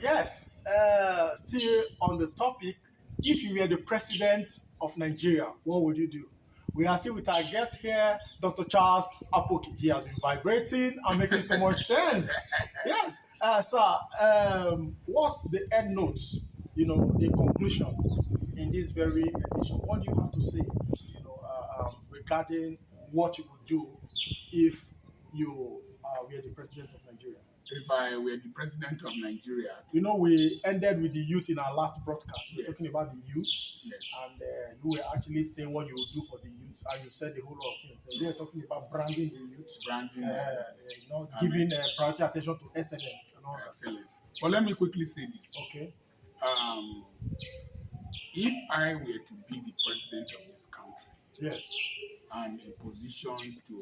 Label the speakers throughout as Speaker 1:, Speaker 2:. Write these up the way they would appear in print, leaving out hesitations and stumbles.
Speaker 1: Yes, still on the topic, if you were the president of Nigeria, what would you do? We are still with our guest here, Dr. Charles Apoki. He has been vibrating and making so much sense. Yes, sir, what's the end note, the conclusion in this very edition? What do you have to say, regarding what you would do if you were the president of Nigeria?
Speaker 2: If I were the president of Nigeria,
Speaker 1: We ended with the youth in our last broadcast. We were
Speaker 2: Yes.
Speaker 1: talking about the youth,
Speaker 2: yes,
Speaker 1: and you were actually saying what you would do for the youth, and you said the whole lot of things. Then we were talking about branding the youth,
Speaker 2: branding
Speaker 1: giving priority attention to excellence and all that.
Speaker 2: excellence. But let me quickly say this.
Speaker 1: Okay.
Speaker 2: Um, if I were to be the president of this country
Speaker 1: Yes.
Speaker 2: and in position to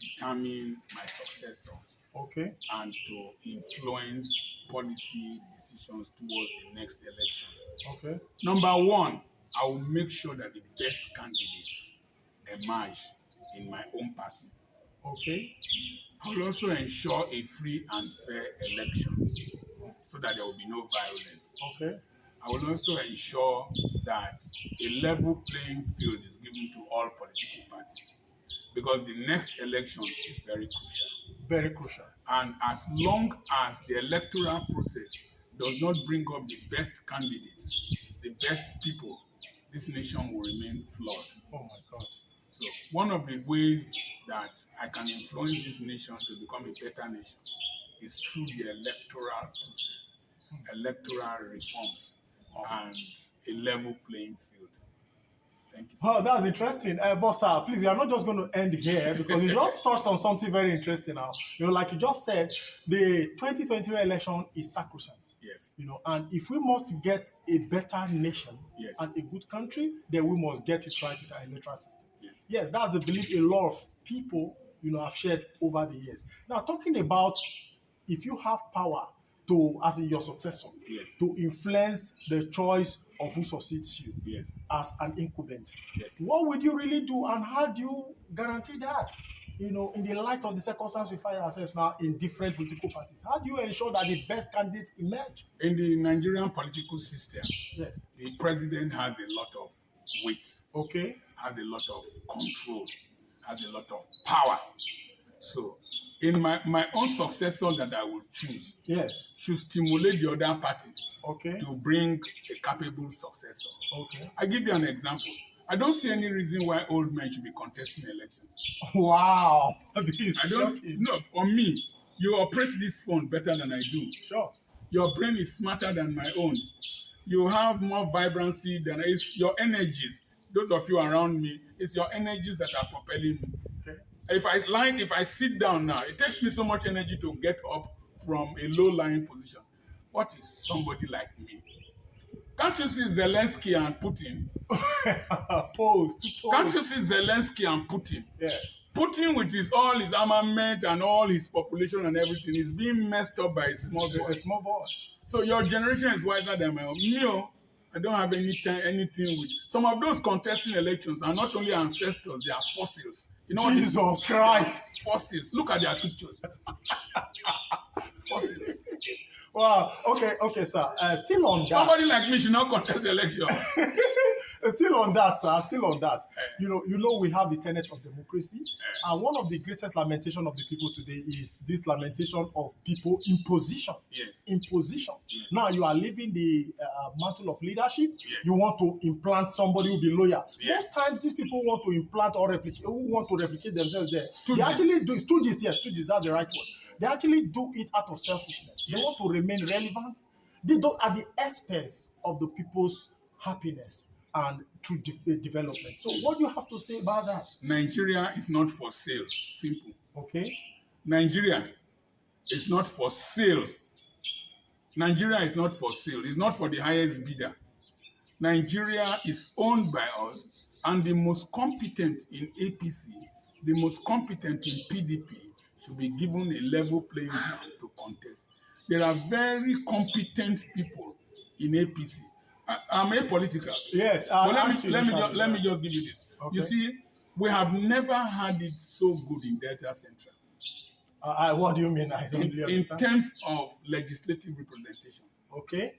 Speaker 2: determine my successor
Speaker 1: Okay.
Speaker 2: and to influence policy decisions towards the next election,
Speaker 1: Okay.
Speaker 2: number one, I will make sure that the best candidates emerge in my own party.
Speaker 1: Okay.
Speaker 2: I will also ensure a free and fair election so that there will be no violence.
Speaker 1: Okay.
Speaker 2: I will also ensure that a level playing field is given to all political parties because the next election is very crucial.
Speaker 1: Very crucial.
Speaker 2: And as long as the electoral process does not bring up the best candidates, the best people, this nation will remain flawed.
Speaker 1: Oh my God.
Speaker 2: So one of the ways that I can influence this nation to become a better nation is through the electoral process, electoral reforms, and a level playing field. Thank you.
Speaker 1: Oh, that's interesting. But sir, please, we are not just going to end here because you just touched on something very interesting now. Like you just said, the 2023 election is sacrosanct.
Speaker 2: Yes.
Speaker 1: And if we must get a better nation
Speaker 2: Yes.
Speaker 1: and a good country, then we must get it right with our electoral system.
Speaker 2: Yes.
Speaker 1: Yes, that's the belief a lot of people, have shared over the years. Now, talking about if you have power to, as in your successor,
Speaker 2: Yes.
Speaker 1: to influence the choice of who succeeds you
Speaker 2: Yes.
Speaker 1: as an incumbent,
Speaker 2: Yes.
Speaker 1: what would you really do and how do you guarantee that? In the light of the circumstance we find ourselves now in different political parties, how do you ensure that the best candidates emerge?
Speaker 2: In the Nigerian political system,
Speaker 1: Yes.
Speaker 2: the president has a lot of weight,
Speaker 1: Okay.
Speaker 2: has a lot of control, has a lot of power. So, in my own successor that I will choose
Speaker 1: Yes.
Speaker 2: should stimulate the other party
Speaker 1: Okay.
Speaker 2: to bring a capable successor.
Speaker 1: Okay.
Speaker 2: I give you an example. I don't see any reason why old men should be contesting elections.
Speaker 1: Wow. This is
Speaker 2: I don't.
Speaker 1: shocking.
Speaker 2: No, for me, you operate this phone better than I do.
Speaker 1: Sure.
Speaker 2: Your brain is smarter than my own. You have more vibrancy than it's your energies. Those of you around me, it's your energies that are propelling me.
Speaker 1: Okay.
Speaker 2: If I sit down now, it takes me so much energy to get up from a low-lying position. What is somebody like me? Can't you see Zelensky and Putin?
Speaker 1: Pose.
Speaker 2: Can't you see Zelensky and Putin?
Speaker 1: Yes.
Speaker 2: Putin with all his armament and all his population and everything is being messed up by a small boy.
Speaker 1: A small boy.
Speaker 2: So your generation is wiser than my own. Me, I don't have anything with. Some of those contesting elections are not only ancestors, they are fossils. You know
Speaker 1: Jesus
Speaker 2: what
Speaker 1: Christ.
Speaker 2: fossils. Look at their pictures. Fossils.
Speaker 1: Wow. Okay, sir. Still on that.
Speaker 2: Somebody like me should not contest the election.
Speaker 1: Still on that, sir. Still on that. We have the tenets of democracy, and one of the greatest lamentation of the people today is this lamentation of people in position.
Speaker 2: Yes.
Speaker 1: In position.
Speaker 2: Yes.
Speaker 1: Now you are leaving the mantle of leadership.
Speaker 2: Yes.
Speaker 1: You want to implant somebody who will be loyal.
Speaker 2: Yes.
Speaker 1: Most times, these people want to implant or replicate themselves there.
Speaker 2: Stooges.
Speaker 1: They actually do stooges. Yes, stooges. That's the right word. They actually do it out of selfishness. They
Speaker 2: Yes.
Speaker 1: want to remain relevant. They don't at the expense of the people's happiness and through development. So what do you have to say about that?
Speaker 2: Nigeria is not for sale. Simple.
Speaker 1: Okay.
Speaker 2: Nigeria is not for sale. Nigeria is not for sale. It's not for the highest bidder. Nigeria is owned by us, and the most competent in APC, the most competent in PDP should be given a level playing ground to contest. There are very competent people in APC. I'm apolitical.
Speaker 1: Yes.
Speaker 2: But let me just give you this.
Speaker 1: Okay.
Speaker 2: You see, we have never had it so good in Delta Central.
Speaker 1: What do you mean? I don't really
Speaker 2: in
Speaker 1: understand.
Speaker 2: terms of legislative representation.
Speaker 1: Okay.